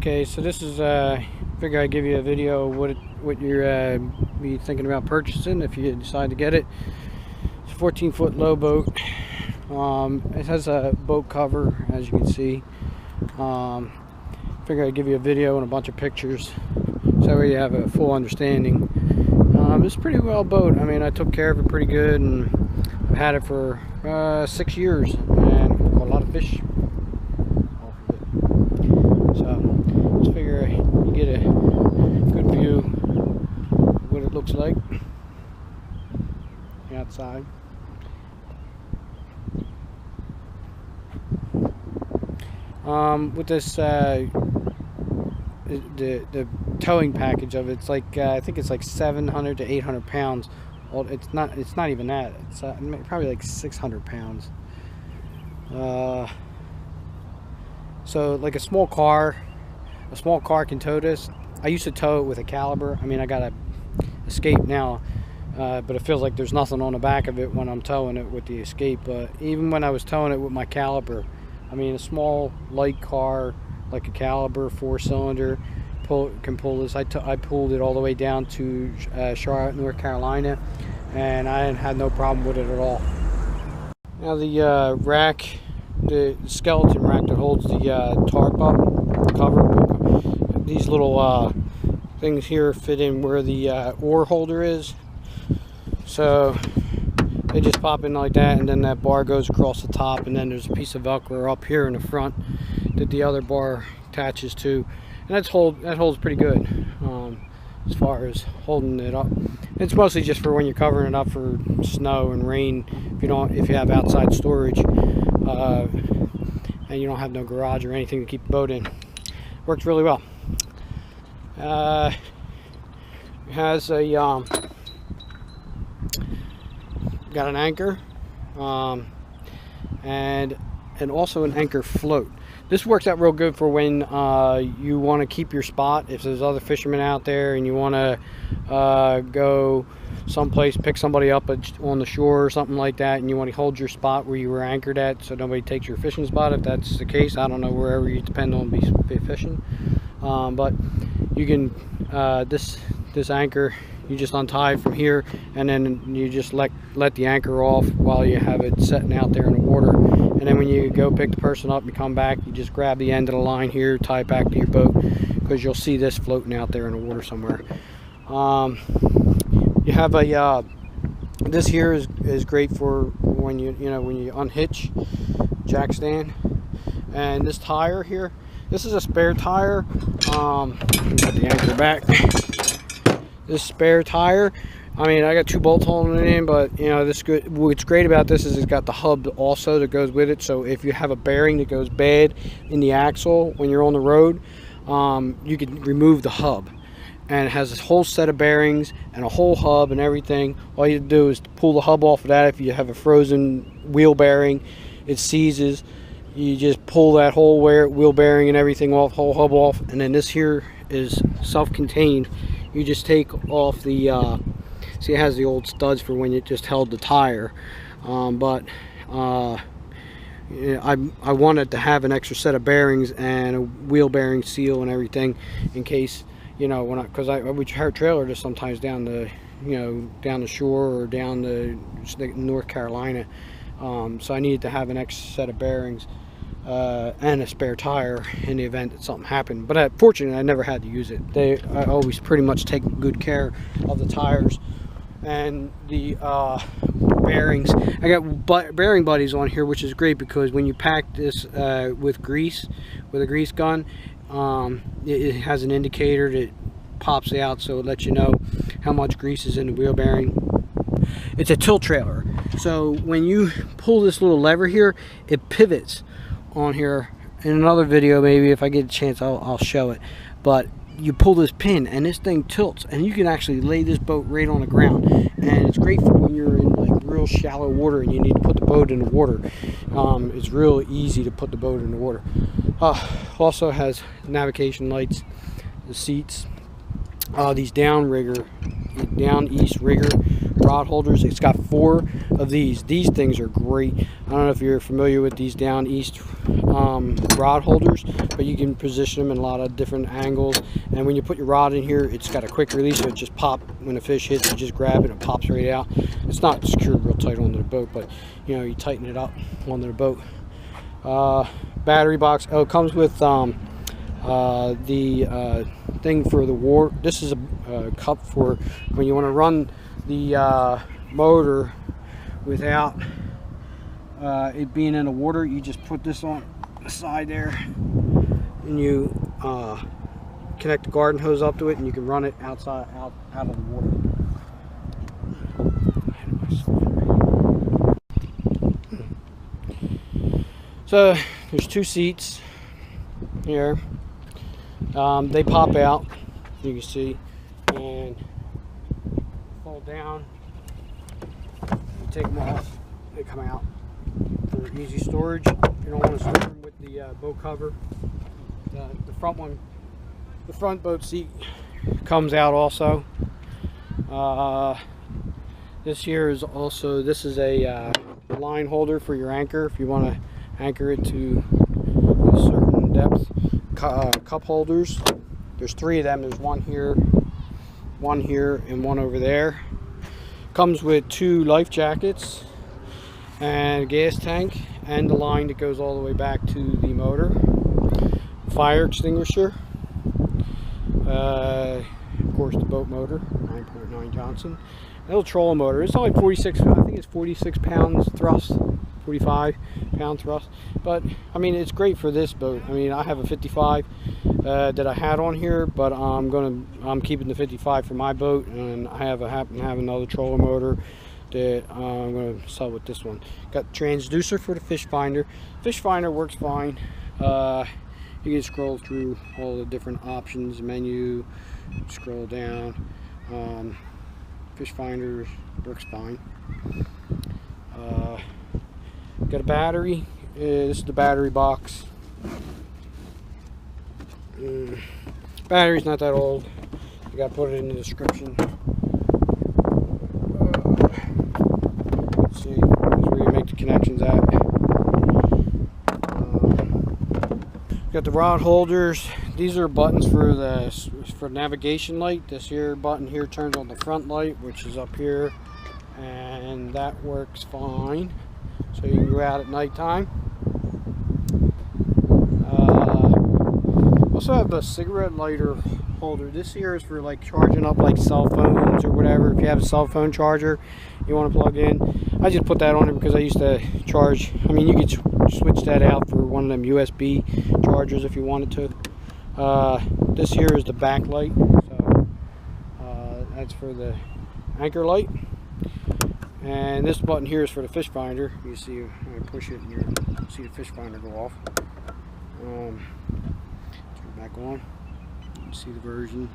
Okay, so this is figure I'd give you a video of what you're be thinking about purchasing if you decide to get it. It's a 14-foot low boat. It has a boat cover, as you can see. Figure I'd give you a video and a bunch of pictures so that way you have a full understanding. It's a pretty well boat. I mean, I took care of it pretty good, and I've had it for 6 years and caught a lot of fish off of it. So just figure you get a good view of what it looks like outside. With this the towing package of it's like I think it's like 700 to 800 pounds. Well, it's not even that. It's probably like 600 pounds. So like a small car can tow this. I used to tow it with a caliber. I mean, I got a Escape now, but it feels like there's nothing on the back of it when I'm towing it with the Escape. But even when I was towing it with my caliber, I mean, a small light car like a caliber 4-cylinder can pull this. I pulled it all the way down to Charlotte, North Carolina, and I had no problem with it at all. Now the rack, the skeleton rack that holds the tarp up, cover, these little things here fit in where the oar holder is. So they just pop in like that, and then that bar goes across the top, and then there's a piece of Velcro up here in the front that the other bar attaches to, and that holds pretty good as far as holding it up. It's mostly just for when you're covering it up for snow and rain, if you have outside storage and you don't have no garage or anything to keep the boat in. Works really well. It has a got an anchor and also an anchor float. This works out real good for when you want to keep your spot. If there's other fishermen out there and you want to go someplace, pick somebody up on the shore or something like that, and you want to hold your spot where you were anchored at so nobody takes your fishing spot. If that's the case, I don't know, wherever you depend on be fishing, but you can this anchor, you just untie from here, and then you just let the anchor off while you have it setting out there in the water. And then when you go pick the person up and come back, you just grab the end of the line here, tie it back to your boat, because you'll see this floating out there in the water somewhere. You have a this here is great for when you unhitch, jack stand. And this tire here, this is a spare tire. Put the anchor back. This spare tire, I mean, I got 2 bolts holding it in, but what's great about this is it's got the hub also that goes with it. So if you have a bearing that goes bad in the axle when you're on the road, you can remove the hub, and it has this whole set of bearings and a whole hub and everything. All you do is pull the hub off of that. If you have a frozen wheel bearing, it seizes. You just pull that whole wheel bearing and everything off, whole hub off, and then this here is self-contained. You just take off the see, it has the old studs for when it just held the tire, but I wanted to have an extra set of bearings and a wheel bearing seal and everything in case, because I would trailer this sometimes down the down the shore or down the North Carolina, so I needed to have an extra set of bearings and a spare tire in the event that something happened. But fortunately, I never had to use it. I always pretty much take good care of the tires and the bearings. I got bearing buddies on here, which is great because when you pack this with a grease gun, it has an indicator that pops out, so it lets you know how much grease is in the wheel bearing. It's a tilt trailer, so when you pull this little lever here, it pivots on here. In another video, maybe if I get a chance, I'll show it. But you pull this pin and this thing tilts, and you can actually lay this boat right on the ground. And it's great for when you're in like real shallow water and you need to put the boat in the water. It's real easy to put the boat in the water. Also has navigation lights, the seats, these down east rigger rod holders. It's got 4 of these. These things are great. I don't know if you're familiar with these down east rod holders, but you can position them in a lot of different angles. And when you put your rod in here, it's got a quick release, so it just pop when the fish hits. You just grab it and it pops right out. It's not secured real tight onto the boat, but you know, you tighten it up onto the boat. Battery box. Oh, it comes with the thing for the water. This is a cup for when you want to run the motor without it being in the water. You just put this on the side there, and you connect the garden hose up to it, and you can run it out of the water. So there's 2 seats here. They pop out, you can see, and fold down. You take them off, they come out for easy storage. You don't want to store them with the boat cover. The front one, the front boat seat comes out also. This here is also, this is a line holder for your anchor if you want to anchor it to a certain depth. Cup holders, there's 3 of them. There's one here, and one over there. Comes with 2 life jackets and a gas tank and the line that goes all the way back to the motor. Fire extinguisher, of course the boat motor, 9.9 Johnson. A little trolling motor. It's only 46, I think it's 46 pounds thrust, 45 pound thrust, but I mean it's great for this boat. I mean, I have a 55 that I had on here, but I'm keeping the 55 for my boat, and I happen to have another trolling motor that I'm going to sell with this one. Got transducer for the fish finder. Fish finder works fine. You can scroll through all the different options, menu, scroll down. Fish finder works fine. Got a battery. This is the battery box. Battery's not that old. You gotta put it in the description. Let's see, that's where you make the connections at. Got the rod holders. These are buttons for navigation light. This here button here turns on the front light, which is up here, and that works fine. So you can go out at nighttime. Also have the cigarette lighter holder. This here is for like charging up like cell phones or whatever. If you have a cell phone charger you want to plug in, I just put that on it because I used to charge. I mean, you could switch that out for one of them USB chargers if you wanted to. This here is the backlight, so that's for the anchor light. And this button here is for the fish finder. You see, when I push it, and you see the fish finder go off. Turn it back on. You see the version.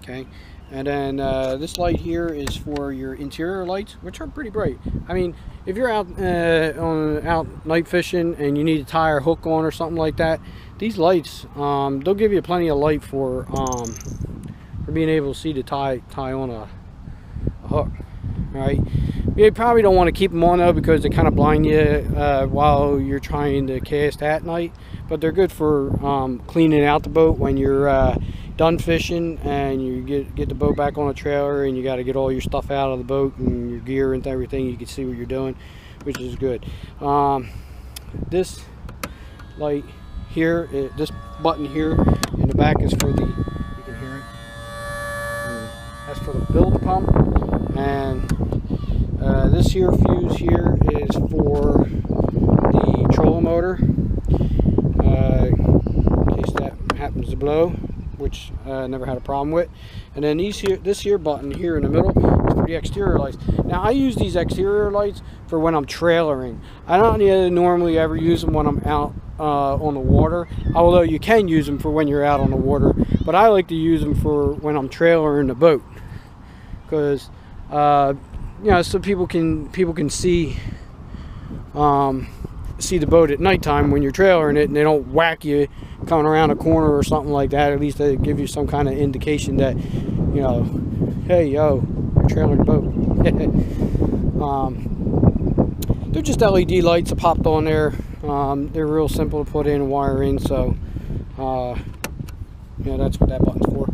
Okay, and then this light here is for your interior lights, which are pretty bright. I mean, if you're out out night fishing and you need to tie a hook on or something like that, these lights they'll give you plenty of light for being able to see to tie on a hook. All right, you probably don't want to keep them on though because they kind of blind you while you're trying to cast at night, but they're good for cleaning out the boat when you're done fishing and you get the boat back on a trailer and you got to get all your stuff out of the boat and your gear and everything. You can see what you're doing, which is good. This light here, this button here in the back is for the, you can hear it, that's for the bilge pump, and this here fuse here is for the trolling motor, in case that happens to blow, which I never had a problem with. And then this here button here in the middle is for the exterior lights. Now I use these exterior lights for when I'm trailering. I don't normally ever use them when I'm out on the water, although you can use them for when you're out on the water, but I like to use them for when I'm trailering the boat, because you know, so people can see see the boat at nighttime when you're trailering it, and they don't whack you coming around a corner or something like that. At least they give you some kind of indication that, you know, hey, yo, you're trailing the boat. They're just LED lights that popped on there. They're real simple to put in and wire in, so yeah, that's what that button's for.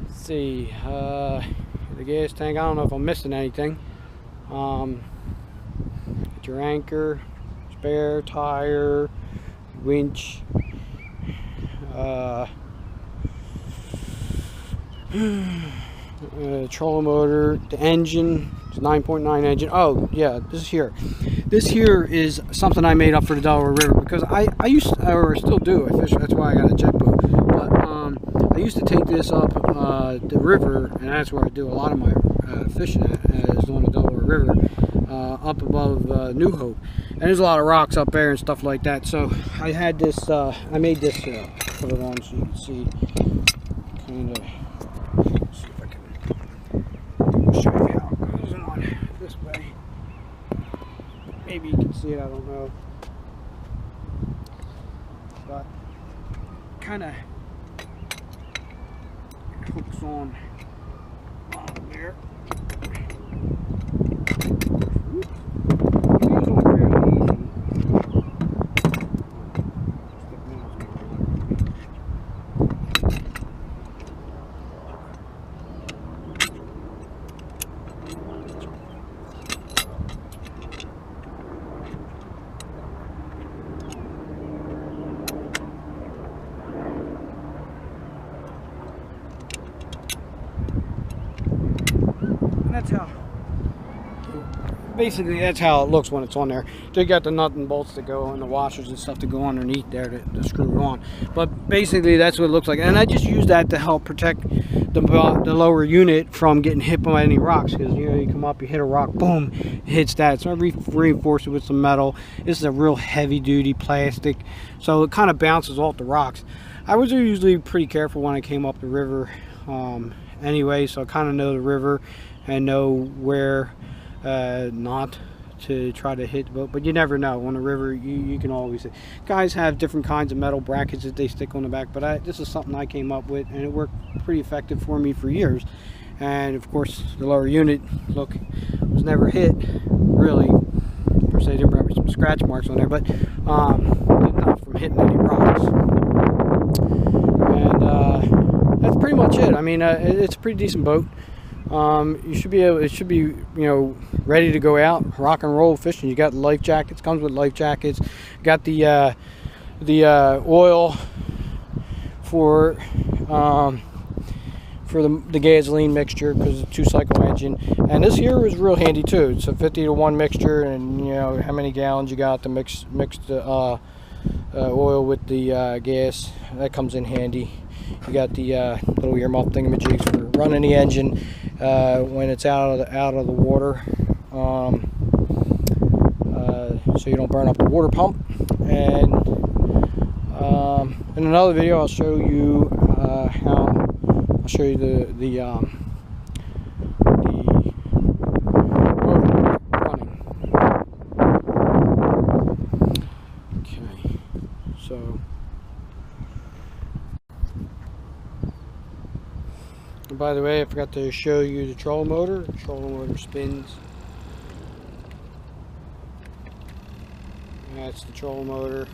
Let's see, the gas tank, I don't know if I'm missing anything. Your anchor, spare tire, winch, trolling motor, the engine. It's 9.9 engine. Oh yeah, this here is something I made up for the Delaware River, because I used to, or still do, I fish. That's why I got a jet boat. But I used to take this up the river, and that's where I do a lot of my fishing at, is on the Delaware River, up above New Hope, and there's a lot of rocks up there and stuff like that. So I had this, I made this, put it on so you can see, kind of. See if I can show you how it goes on this way. Maybe you can see it, I don't know. But kind of hooks on there. That's how, basically that's how it looks when it's on there. They got the nut and bolts that go, and the washers and stuff to go underneath there to screw it on. But basically that's what it looks like, and I just use that to help protect the lower unit from getting hit by any rocks, because you know, you come up, you hit a rock, boom, it hits that. So I reinforce it with some metal. This is a real heavy duty plastic, so it kind of bounces off the rocks. I was usually pretty careful when I came up the river anyway, so I kind of know the river and know where not to try to hit the boat. But you never know on the river. You can always, guys have different kinds of metal brackets that they stick on the back, but this is something I came up with, and it worked pretty effective for me for years. And of course the lower unit, look, was never hit really per se. Didn't have some scratch marks on there, but not from hitting any rocks. And that's pretty much it. I mean, it's a pretty decent boat. You should be able, it should be, you know, ready to go out, rock and roll fishing. You got life jackets, comes with life jackets. Got the oil for the gasoline mixture, because it's a 2-cycle engine. And this here was real handy too. It's a 50-to-1 mixture, and you know how many gallons you got to mix the oil with the gas. That comes in handy. You got the little earmuff thingamajigs for running the engine when it's out of the water, so you don't burn up the water pump. And in another video, I'll show you the motor running. Okay, so. And by the way, I forgot to show you the trolling motor. The trolling motor spins. That's the trolling motor.